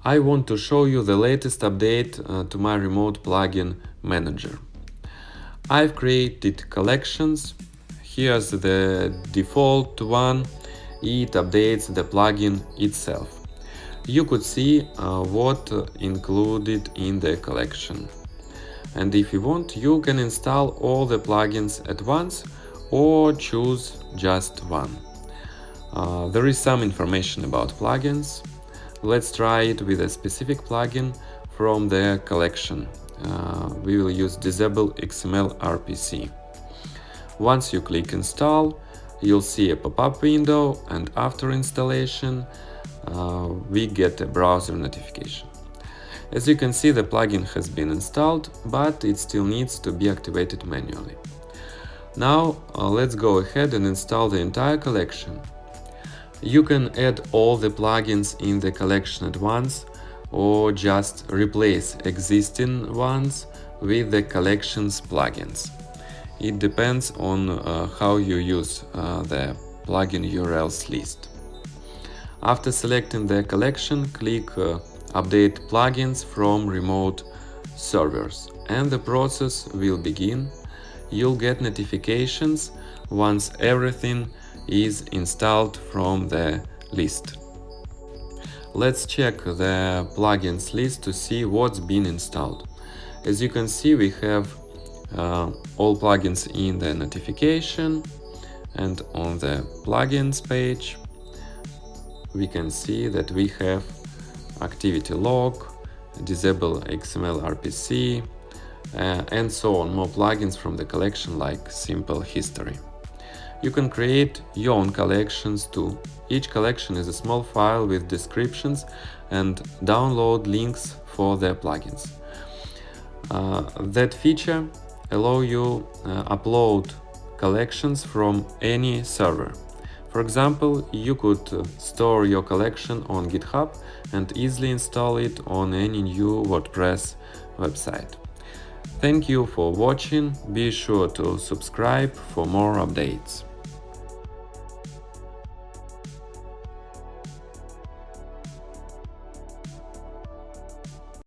I want to show you the latest update to my remote plugin manager. I've created collections. Here's the default one. It updates the plugin itself. You could see what included in the collection. And if you want, you can install all the plugins at once or choose just one. There is some information about plugins. Let's try it with a specific plugin from the collection. We will use Disable XML RPC. Once you click Install, you'll see a pop-up window, and after installation, we get a browser notification. As you can see, the plugin has been installed, but it still needs to be activated manually. Now, let's go ahead and install the entire collection. You can add all the plugins in the collection at once, or just replace existing ones with the collection's plugins. It depends on how you use the plugin URLs list. After selecting the collection, click Update plugins from remote servers, and the process will begin. You'll get notifications once everything is installed from the list. Let's check the plugins list to see what's been installed. As you can see, we have all plugins in the notification, and on the plugins page we can see that we have activity log, disable XML RPC, and so on, more plugins from the collection like simple history. You can create your own collections too. Each collection is a small file with descriptions and download links for the plugins. That feature allows you upload collections from any server. For example, you could store your collection on GitHub and easily install it on any new WordPress website. Thank you for watching. Be sure to subscribe for more updates.